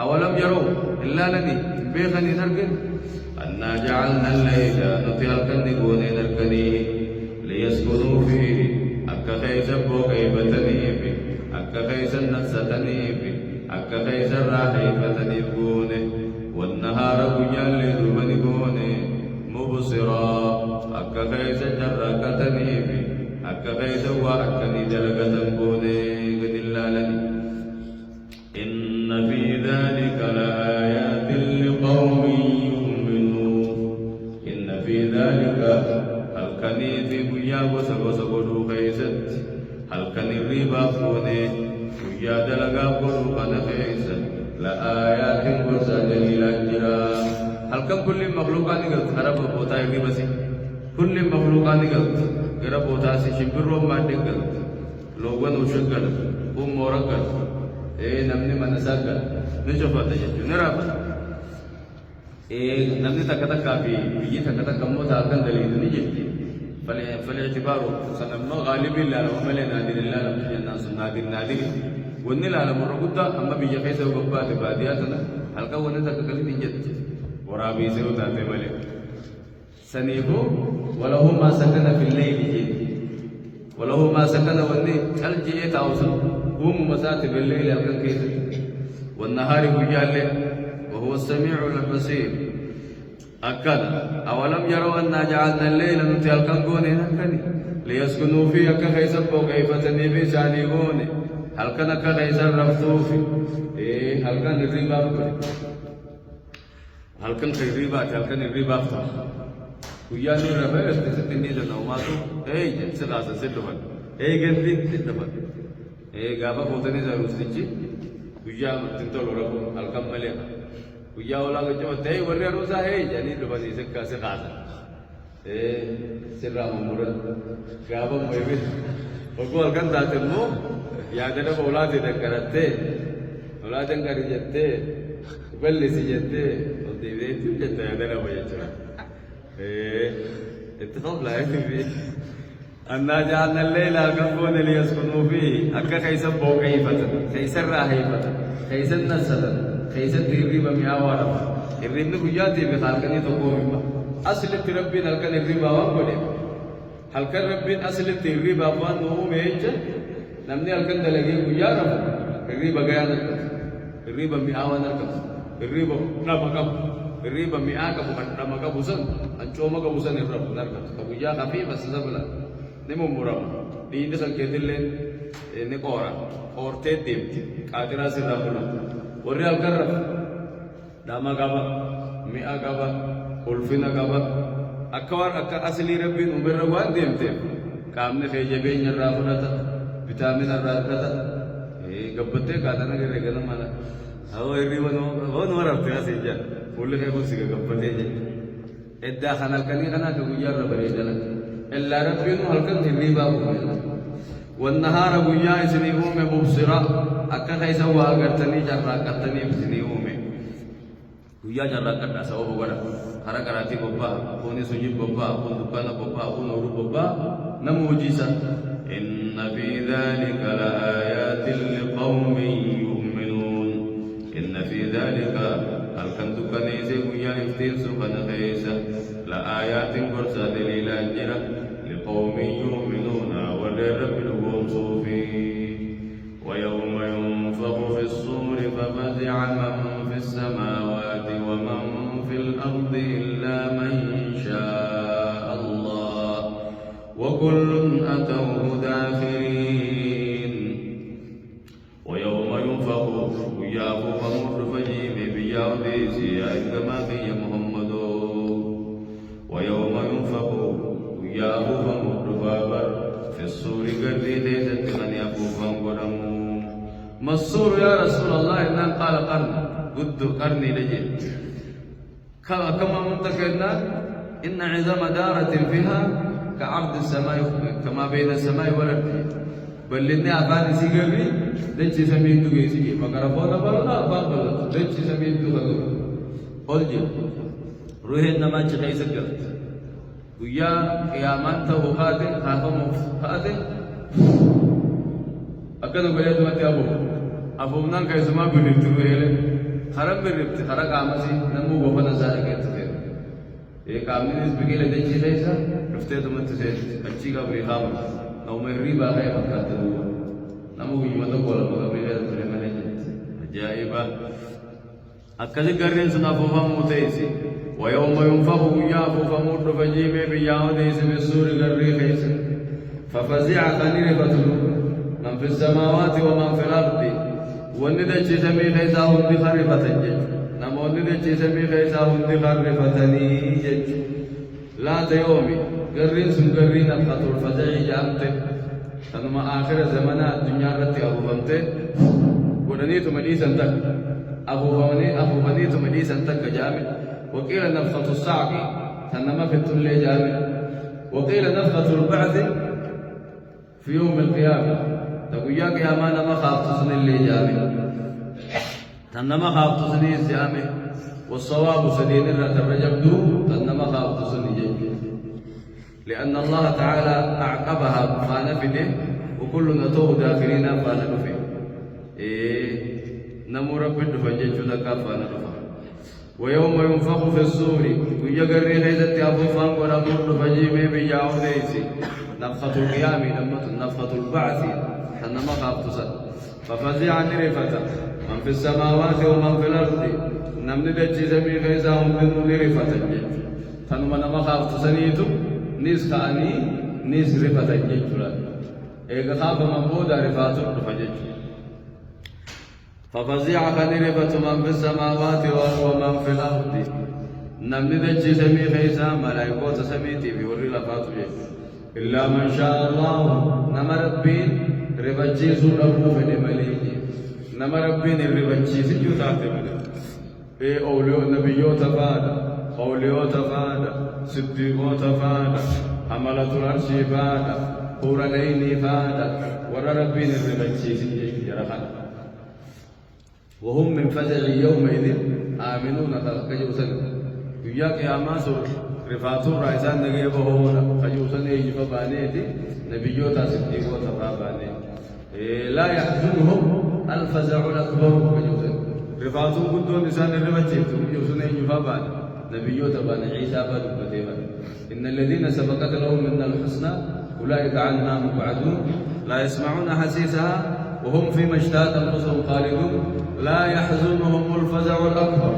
أولم يروا إلا لني بيخني نرقن أنا جعلنا الليل نطير كنقون نرقني ليسكنوا فيه أكا خيس بوكيف تنيف أكا خيس النفس تنيف أكا خيس الراحيف تنيفون والنهار قيال لذبنقون مبصرا أكا خيس جرك تنيف أكا خيس وأكني دلق تنبون قد الله لني إن في ذلك لآيات لقوم يؤمنون إن في ذلك هل كني في بيا وسقلو خيست هل كني الربا فوني بيا دلقا قلوبا خيست لآيات ورسالة للأجرا هل كم كل مخلوقات قلت عرب بوتا الربا سي كل مخلوقات قلت غير بوتا سي شبر ما قلت لوغن وشكل ورقل namni mana saga nijofata jechuun ni raafata namni takka takkaa fi biyyi takka takka immoo taa'an daliilu ni jirti falictibaaru sanammoo gaalibii ilaalamu malee naadir ilaalamu jennaan sun naadir wanni ilaalamu irra guddaa amma biyya keessa gobbaate baadiyyaa sana halkan wanni takka galii hin jetti waraabiisee yoo taate malee saniifuu walahu maa sakana fi leyli jetti walahu maa sakana wanni qal je'ee taa'u sun قوم مساتب الليل أبن كيسر والنهار بجال وهو السميع البصير أكد أولم يروا أننا جعلنا الليل نتيال كنقوني هكذا ليسكنوا فيه كخيس وكيف تنبي سانيقوني هل كان كخيس الرفتوفي هل كان الربا هل كان الربا وياني رفع ستني لنوماتو سلاسة سلفن قندين سلفن gaafa footanii zaruustichi guyyaa murtiin rafu halkan malee guyyaa olaa gajjaba ta'e warri aruusaa jedhanii dhufanii sikkaasi kaasan sirraa mummuran gaafa mo'eefin oguu halkan taate immoo yaadana olaatee daggarattee olaa dangari jettee ballisi jettee ol deebi'eetti jetta yaadana ma jechuudha itti faflaa'eetii fi أنا جعلنا الليل كفون ليسكنوا فيه أكا خيسا بوكيفة خيسا راهيفة خيسا نسلا خيسا تريبا مياوانا الرب نبياتي بخالقني تقومي أصل التربين هل كان الربا وانقلي هل كان ربين أصل التربا وانقلي ميجا نمني هل كان دلقين بيانا الربا قيانا الربا مياوانا الربا نبقى الربا مياكا نبقى بسن أنشومك بسن الرب نرقى فبيا خفيفة سسبلا نمو مرام دين دسان كيدلين نقورا أورتين ديم كاترا سرابنا وريال كرر داما كابا مئة كابا ألفنا كابا أكوار أكا أصلي ربي نمبر روان ديم تيم كامن خيجة بين الرافنا تا فيتامين الرافنا تا قبضة كاتنا كده كنا مانا هو يريبنا هو نورا بتاع سيجا كل خير بس قبضة جا إدّا خنال كني خنا كبيار ربنا جلنا إلا ربنا هلكن الربا والنهار بيا سنيهم مبصرا أكا خيسا وأغرتني جرا كتني سنيهم بيا جرا كتا سو بغرا هرا كراتي بابا كوني سجي بابا كون دكانا بابا كون نور بابا نموجيسا إن في ذلك لآيات لقوم يؤمنون إن في ذلك هلكن دكاني سيبيا افتين سخن خيسا لآيات برسا دليل أجرا لقوم يؤمنون ولرب لهم صوفي ويوم ينفخ في الصور ففزع من في السماوات ومن في الأرض إلا من شاء الله وكل أتوه داخرين ويوم ينفخ ويابو فمر فجيم بياوديسي كما في محمد ويوم ينفخ ويابو فمر فابر في الصور قردي ليست من يابو فمرم ما الصور يا رسول الله إنان قال قرن قد قرني لجل كما منتكرنا إن عظم دارة فيها كعرض السماء كما بين السماء والأرض بل إني أفاني سيقبي دجي سمين دوغي سيجي مقرفونا بلنا أفان بلنا دجي سمين دوغي قل جل روحي نما چخي سكرت ويا قيامان تهو خاتي خاتم خاتي أكدو بلد متي أبو منان كيسما بنيتو هيلي خرب بالربط خرق عمسي نمو وفنا زارك يتفير إيه كامنيز بقيل دجي ليسا رفتيتو متسيت أجي قبري خامر نو مهري باقي مكات دوا نمو يمتو قولا مقبري غير تلمني أجائبا أكذي قرين سنا فوفا موتيسي ويوم ينفخ يا فوفا موت فجيمي بياو ديس بالسور قري خيس ففزع خنير فتلو من في السماوات ومن في الأرض وندجي سمي خيسا هندي خريفة جج نمو ندجي سمي خيسا هندي خريفتني جج لا تيومي قرين سن قرين الخطر الفزع جامته تنما آخر زمنا الدنيا رتي أبو بمته ودنيت مديسا تك أبو بنيت مديسا تك جامع وقيل نفخة الصعق تنما في التلي جامع وقيل نفخة البعث في يوم القيامة تقوياك يا ما نما خافتسن اللي جامع تنما خافتسن الجامع والصواب سدين الرجبدو تنما خافتسن جامع لأن الله تعالى أعقبها فانفده وكل نتوه داخلين فانفده نمو رب الدفجج لك فانفده ويوم ينفخ في الصور ويقري خيزت أبو فان ورمور فجيمي بيجاو ديسي نفخة القيام نفخة البعث حنما خافتسن ففزع نرفة من في السماوات ومن في الأرض نمن دجي سمي خيزاهم بنو نرفة تنما نما خافتسنيتو نيس خاني نيس رفة جيجولا إيقا خاف من بودا رفاتو رفجج ففزع خنرفة من في السماوات ومن في الأرض نمن دجي سمي خيسا ملايكوت سميتي في وري لفاتو جيج إلا من شاء الله نما ربين رفجيسو ربو فدي مليجي نما ربين الرفجيسي جو تاتي ملي إيه أوليو نبيو تفادا أوليو تفادا صديقو تفادا حملة العرش فادا حور العين فادا ورى ربين الرفجيسي يرخان وهم من فزع يومئذ آمنون كجوسن وياك يا ماسور رفاتو رايسان نجيبه هونا كجوسن يجيب بانيتي نبيوتا صديقوتا فاباني لا يحزنهم الفزع الأكبر كجوسن رفاتو كنتو نسان الرفجيت كجوسن يجيب باني نبيوتا باني عيسى باني بتيبا إن الذين سبقت لهم من الحسنى أولئك عنها مبعدون لا يسمعون حسيسها وهم فيما اشتهت أنفسهم خالدون لا يحزنهم الفزع الأكبر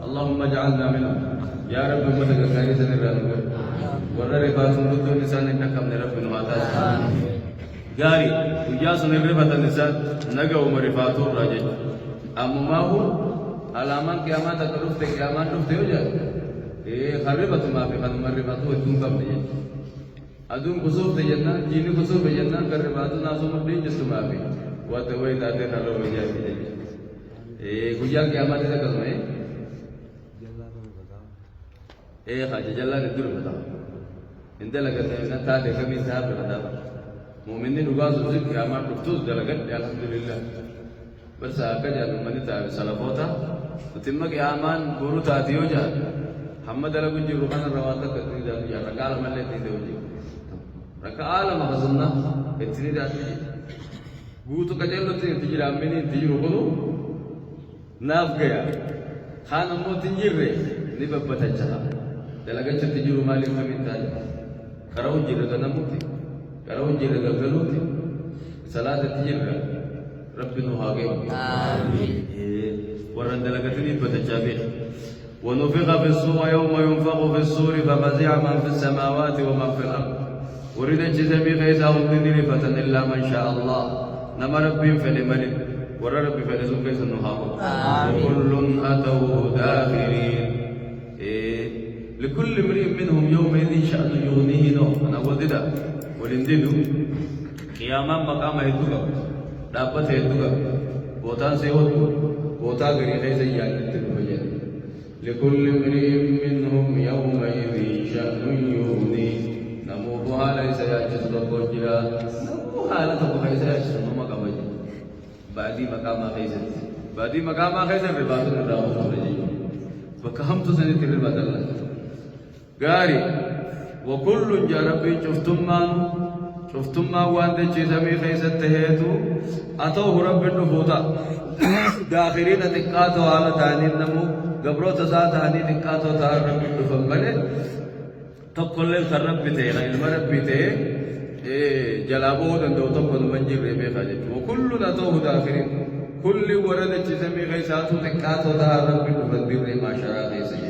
اللهم اجعلنا منهم يا رب متك كايسن الرانغ وررفات ضد النساء انك من رب نواتاس غاري وجاس نرفات النساء نغو مرفات الرجل اما ما هو علامات قیامت کرفت قیامت رفت وجا خربت ما في خدم مرفات ودون قبل ادون كسوف تجنا جيني كسوف تجنا كربات ناسو مدين جسم ما في وتوي ذاته نلو وجا गुजार क़यामत से कसम है खाजा जल्ला ने दूर बताओ इंदे लगते हैं ना था देखा भी था बता मोमिन उगा सुबह क़यामत टुकतुस जलगत अल्हम्दुलिल्लाह बस आका जादू मनी था सलाफ होता तो तिम्मा क़यामत गुरु था दियो जा हमद अल्लाह कुछ रुकान रवाता करते जादू या रकाल मल्ले तीन हो जी रकाल महज़ुन्ना इतनी जाती गूत कजल लोग तिजरा मिनी तिजरो को नाफ गया खान अम्मो तिंजिरे निबब्बत अच्छा दलगच तिजरू मालिक हमिता कराउ जिरगा नमुति कराउ जिरगा गलुति सलात तिजरा रब्बिनु हागे आमीन ورن دلगत निबब्बत अच्छा बे ونفخ في الصور يوم ينفخ في الصور ففزع من في السماوات ومن في الأرض ورد جزمي غيثا وندني فتن إلا من شاء الله نما ربي فلملك ورب فلسون كيس النهار وكل أتوا داخرين لكل امرئ منهم يومئذ شأن يغنيه نوم أنا وددا ولنددو قياما مقام هدوغا دابت هدوغا بوتان سيهدو بوتا غري خيس يالي لكل امرئ منهم يومئذ شأن يغنيه نموها ليس يعجز بقوجها نموها لتبقى ليس يعجز مقام بعدي مقام خيزر رباط الرابط الرجيم فكهم تسني تري بدل غاري وكل جرب شفتمان شفتم ما وانت جسمي خيست هيتو أتوه رب النفوتا داخلين تقاتو على تاني النمو قبرو تزاد هني تقاتو تار رب النفم ملي تقول للخرب بتينا المرب بتي جلابو دندو تقول منجر ربي خاجت وكلنا توه داخلين كل ورد جسمي خيساتو تقاتو تار رب النفم ما شاء خيسي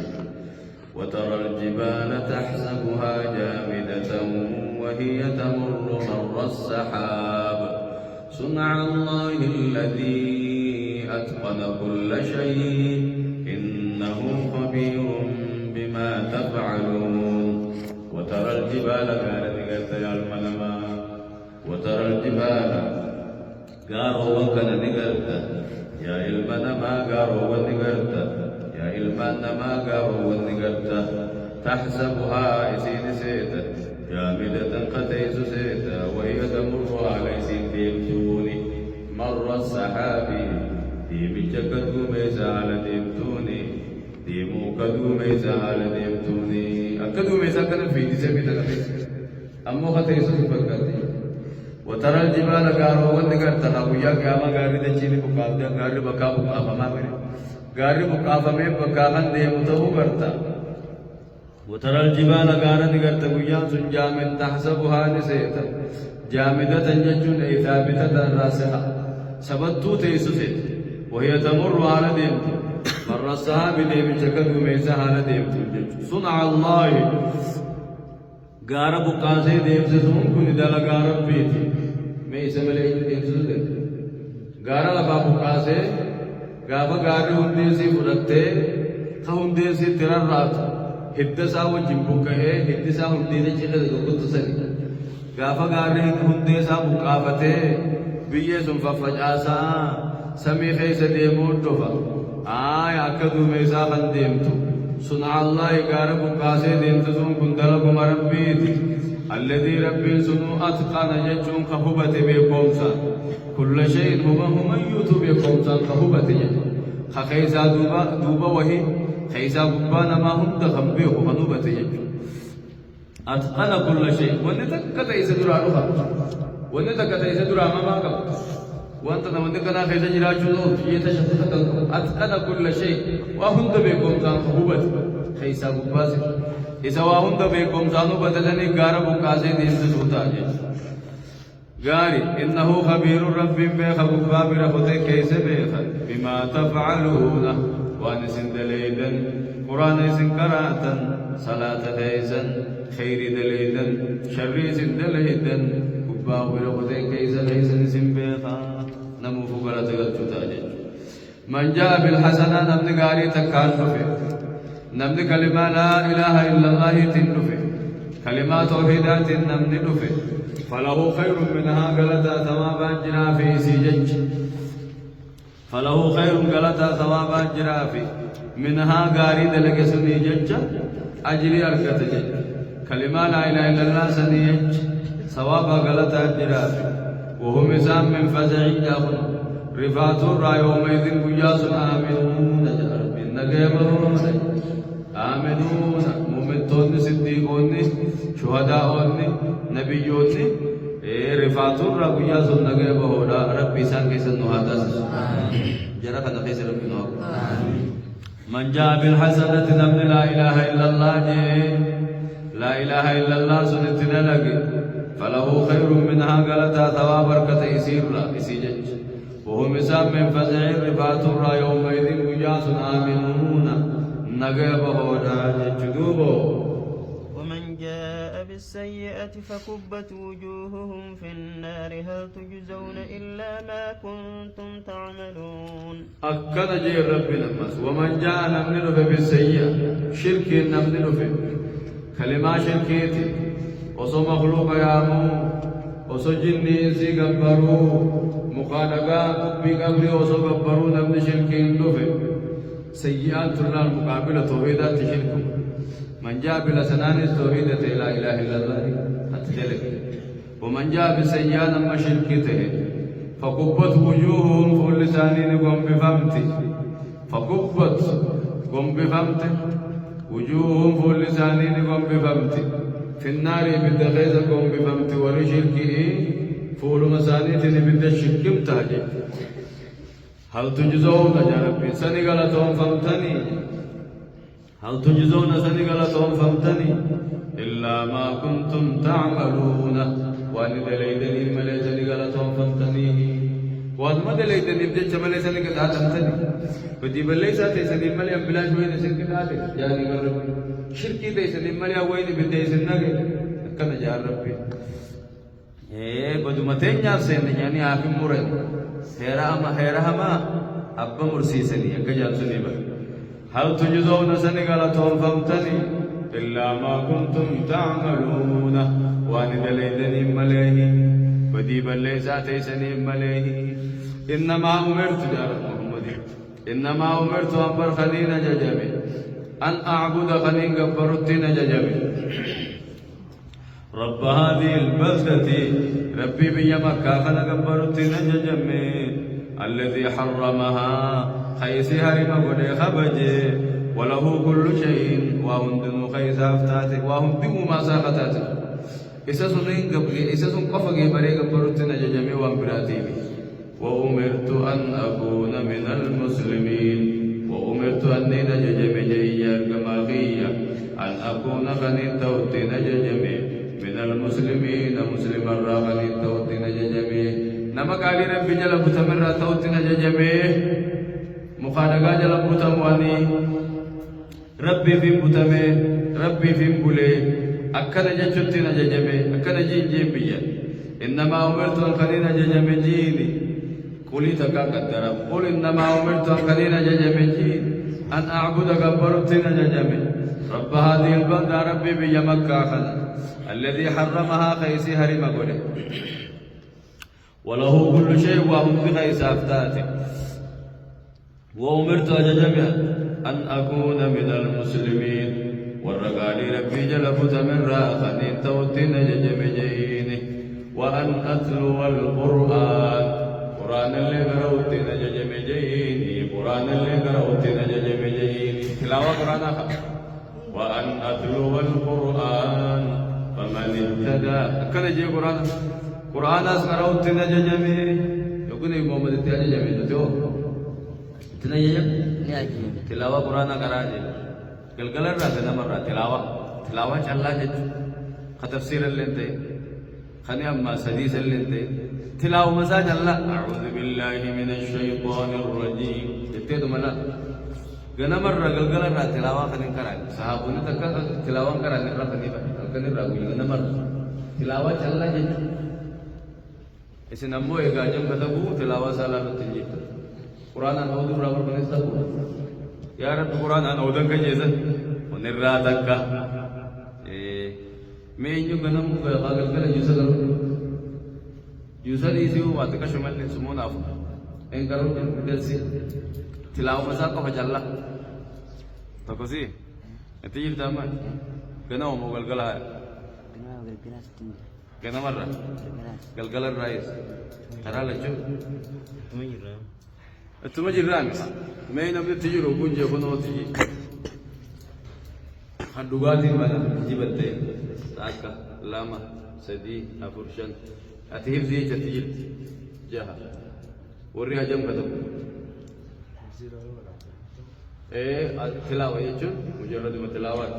وترى الجبال تحسبها جامدة وهي تمر مر السحاب صنع الله الذي أتقن كل شيء إنه خبير بما تفعلون وترى الجبال قالت يا المنما وترى الجبال قالوا وكان نقلت يا المنما قالوا ونقلت يا المنما قالوا ونقلت تحسبها إسين سيتا جامدة قتيس سيتا وهي تمر على سين ديمتوني مر السحاب ديم جكدو ميسا على ديمتوني ديمو كدو ميسا على ديمتوني أكدو ميسا كان في دي سبيتا أمو قتيس فكرتي وترى الجبال قارو ونقرت نقويا قاما قاري دجيني بقابدا قاري بقا بقافا ما مري قاري بقافا مي بقافا ديمتو برتا وترى الجبال قارن قرت قيا سن جامد تحسبها نسيتا جامدة ججون أي ثابتة راسخة سبتو تيسوسيت وهي تمر على ديمت مر الصحاب ديم شكد وميسا على ديمت صنع الله قارب قاسي ديم سسون كن دل قارب بيتي ميسا ملئين ديم سسون قارب لفا قاسي قابا قارب هندسي فرقته خهندسي ترر راتو هدسا وجن بوكه هدسا هندسا چيخه دغوت سني غافا غاري هندسا بوقافته بيه سن ففجاسا سمي خيس ديمو دوفا اكدو ميسا خنديمتو صنع الله غارب قاسه ديمتو سن كندل بمربيت الذي رب سنو اتقن يجون خهبت بكومسا كل شيء هو يوتو بكومسا خهبت خيسا دوبا وهي خيسا قبانا ما هم تخبيه خنوبة يجو أتقن كل شيء ونتكت يسدر عنها ونتكت يسدر أمامك وأنت نمدكنا خيسا جراجو يتشتتك أتقن كل شيء وهم تبيكم سان خبوبة خيسا قباسي إذا وهم تبيكم سانو بدلني غارب قاسي دين سوتا غاري إنه خبير رب بيخ قباب رفته كيس بيخ بما تفعلون وأنا سندليدا قرآن سنكراتا صلاة ليزا خير دليدا شر سندليدا كبا ورغدي كيس ليزا سنبيخا نمو فقرة تغلطة من جاء بالحسنة نمد قاري تكان نفي نمد كلمة لا إله إلا الله تنفي كلمات توحيدات نمد نفي فله خير منها قلتا ثوابا جنا في سيجج فله خير غلطا ثوابا جرافي منها غاري دلك سني جج اجري اركت جج كلمه لا اله الا الله سني جج ثوابا غلطا جرافي وهم سام من فزع ياخذ رفات الراي يومئذ قياس امنون بالنغيبون امنون مؤمنون صديقون شهداء نبيون رفات الراي قياس النغيبون ربي سان كيسن هذا جرى خنا خيس ربنا من جاء بالحسنة نمن لا إله إلا الله لا إله إلا الله سنتنا لك فله خير منها قالتا ثواب بركة يسير لا يسيجج وهو مسام من فزع رفات الرا يومئذ قياس آمنون نقبه جدوبه ومن جاء بالسيئة فكبت وجوههم في النار هل تجزون إلا ما كنتم تعملون أكد جي ربنا مس ومن جاء نمن بالسيئة شرك نمن في كلمة شركيتي وصو مخلوق يامو وصو جني انسي قبرو مخالقا قبي قبري وصو قبرو نمن شركين نفي سيئات ترنا المقابلة توحيدات شركم من جاء بالحسنات توحيدة لا إله إلا الله أتجلك ومن جاء بالسيئات أما شركته فكبت وجوههم فلسانين قم بفمتي فكبت قم بفمتي وجوههم فلسانين قم بفمتي في النار بدخيزكم بفمت ورشركه فول مسانيتني بد الشكم تاجي هل تجزون يا ربي سنغلتهم فمتني هل تجزون سنغلتهم فمتني إلا ما كنتم تعملون وأن دليدني ملي سنغلتهم فمتني وأن ما دليدني بدك ملي سنغلتهم فمتني بدي بلي ساتي سني ملي بلاش وين سنغلتهم يعني ربي شركي تيسني ملي وين بدي سنغي كنا يا ربي بدو متين يا سين يعني آخر مرة هيرهما أبا مرسيسني أكجال سنيبا هل تجزون سنغلتهم فمتني إلا ما كنتم تعملون وأن دليدني مليه بدي بلي ساتي سني مليه إنما أمرت يا رب محمد إنما أمرت أمر خليل ججبي أن أعبد خليل قبرتنا ججبي رب هذه البلدة ربي بي مكة خلق برتنا ججمي الذي حرمها خيس هرم ولي خبجي وله كل شيء وهندن خيس أفتاتي وهندن ما ساقتاتي إساسنين قبلي إساسن قفقي بريق برتنا ججمي وامبراتي وأمرت أن أكون من المسلمين وأمرت أن نججمي جيّا كماغية أن أكون غني توتي نججمي من المسلمين مسلم الراغني توتي نججمي نما قال ربي جل بتمر توتي نججمي مخالقا جل بتمواني ربي في بتمي ربي في بولي أكن جتشتي نججمي أكن جيجي بيا إنما أمرت أن خلينا ججمي جيني قولي تكا قدر قل إنما أمرت أن خلينا ججمي جيني أن أعبدك برتي نججمي رب هذه البلدة ربي بي مكة خلق الذي حرمها خيسي هرم قوله وله كل شيء وهم بخيس أفتاته وأمرت أججمع أن أكون من المسلمين والرقالي ربي جلفت من راخني توتين ججمجيني وأن أتلو القرآن قرآن اللي قروتين ججمجيني قرآن اللي قروتين ججمجيني تلاوة قرآن أخر وأن أتلو القرآن فمن اهتدى كان يجي قرآن أسمعوا تنججمي يقول محمد تنججمي تو تنججم تلاوة قرآن كراجي قلقل الرأس مرة تلاوة الله جد خطفسير اللي خني أما سديس اللي تلاوة مساج الله أعوذ بالله من الشيطان الرجيم جتيتو ملا gana marra galgala ra tilawa kanin karan sahabuni takka tilawan karan ra kani ba kanin ra guli gana marra tilawa challa je isin ammo ega jam katabu tilawa salat tinji qur'an an odu ra bani sabu ya rab qur'an an odan kan jesa onirra takka me inju gana mu ga galgala yusal isiu wa takka shumal sumuna afu en karo delsi tilawa masa ko fajalla to così e ti il daman che no mo galgala che no marra galgala rais tara la jo tu jiran me na bi tijiro gunje kono ti hadugati mana jibatte taka lama sadi afurshan atihir zi jatijil jaha warri hajam kadam تلاوة يجون مجرد تلاوات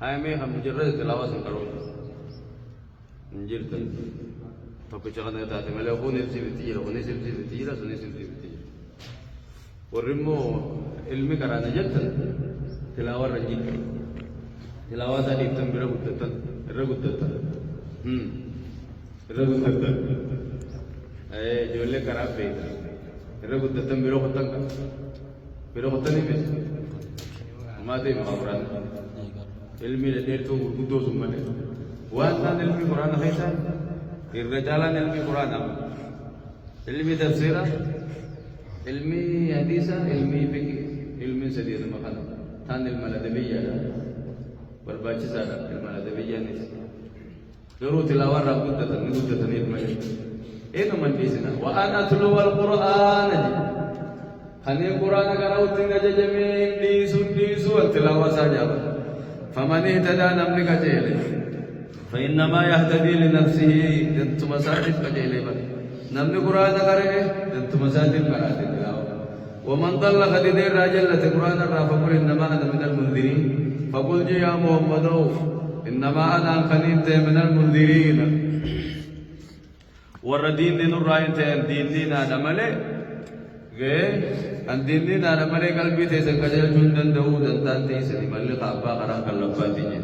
هاي هم مجرد تلاوة سنكرون نجيل تن فكو شغلنا تاتي ملا هو نفسي بتيجي هو نفسي بتيجي لا سني نفسي بتيجي والرمو علمي كرانا جدا تلاوة رجيك تلاوة تاني تنبرة بتتن رغوتتن رغوتتن جولة كراب بيتا رغوتتن بيرو خطني بس ما تي مقبران علمي لديرتو غدو زمنه وانا علمي قران خيسا الرجال علمي قران علمي تفسير علمي حديث علمي فقه علمي سديد مكان ثان الملدبيه برباچ سارا الملدبيه نس درو تلاوه رغوتتن غدوتتن علمي ايه من بيسنا وانا اتلو القران خني القران قراوت نجمي ديسو التلاوه ساجا فمن اهتدى نمني كجيلي فإنما يهتدي لنفسه دنتم ساتف كجيلي نمني قرآن قرئ دنتم ساتف قرآن ومن ضل خديدين راجلة قرآن فقل إنما أنا من المنذرين فقل جي يا محمد إنما أنا خنيت من المنذرين والردين دين الرأيت دين دين أنا ملئ أن دين دين أنا ملئ قلبي تيسن كجل جندن داود أنتان تيسن ملئ قابا قرآن كاللباتي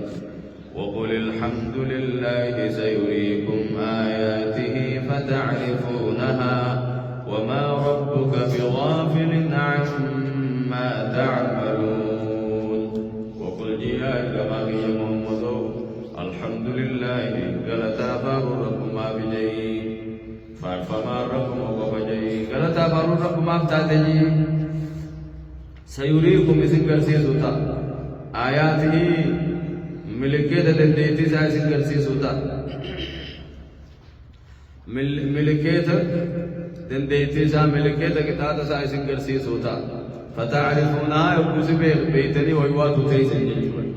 وقل الحمد لله سيريكم آياته فتعرفونها وما ربك بغافل عما تعملون وقل يا كما هي محمد الحمد لله قالتا بار ربما بجي فما ربما وبجي قالتا بار ربما بتاتي سيريكم اسنجر سيسوتا آياته ملكيت دنديتي سيسنجر سيسوتا ملكيت دنديتي سا ملكيت كتاب سا سنگر سيسوتا فتعرفونها يقوس بيتني ويواتو تيسن جيجوان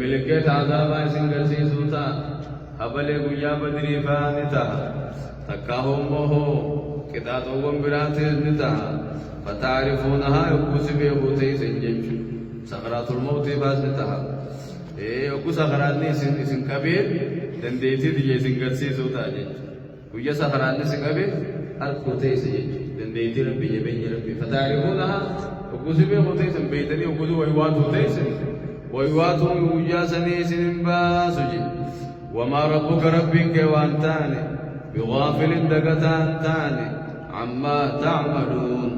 ملكيت عذابا سنگر سيسوتا حبل قيا بدري فانتا تكاهم موهو كتاتوهم براتي نتا فتعرفونها يقوس بيتني تيسن جيجو سخرات الموت باس نتا يقوس سخراتني سن كبير دنديتي دي سنگر سيسوتا جيجو ويا سخراتني سن كبير القوتيس دنديتي ربي يبين ربي فتعرفونها وكسبي قوتيس بيتني وكسو ويوات قوتيس ويوات وياسني سنباسجي وما ربك ربك وانتاني بغافل دقتان تاني عما تعملون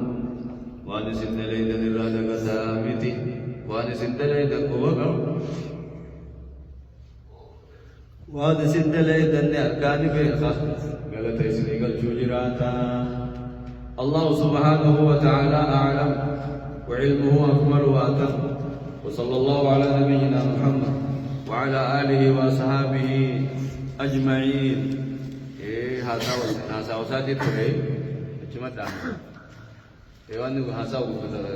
واني سند ليدا نرادا قسامتي واني سند ليدا قوقا واني سند ليدا نركاني بيخا قالت إسني قال جراتا الله سبحانه وتعالى أعلم وعلمه أكمل وأتم وصلى الله على نبينا محمد وعلى آله وأصحابه أجمعين هذا ناسا وسادي تري cuma dah hewan itu hasa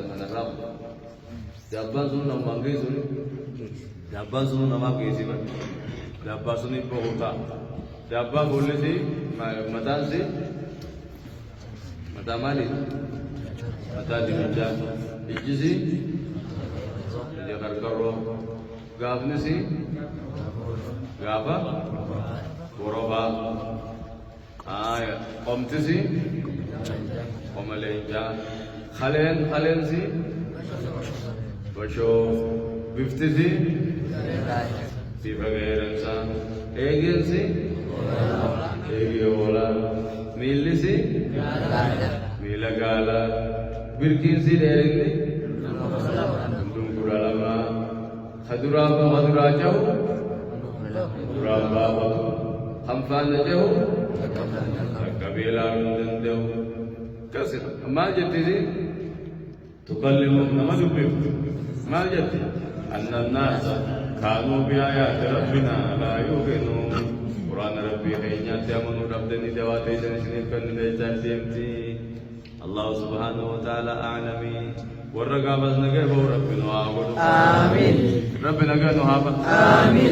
mana rab jaban sunu nama gay sunu jaban sunu nama gay sih kan jaban sunu ibu kota jaban boleh sih mata sih mata mali mata di meja iji sih dia karkaro gavne sih gava goroba ya komti sih komalenja khalen sih bosho bifti sih si bagairan sa egin sih egi ola milli sih mila gala birkin sih derin nih dungkuralama khadura jauh khadura khamfan jauh kabila jauh kasih mal jati sih tukallimu nama dubbi mal jati anna nasa kanu biayat rabbina la yuqinun Quran Rabbi kayaknya tiamun rabdani dewate jani sinirkan desa DMT Allah Subhanahu wa taala a'lami warga bas nage bo rabbina wa amin rabbina ga no haba amin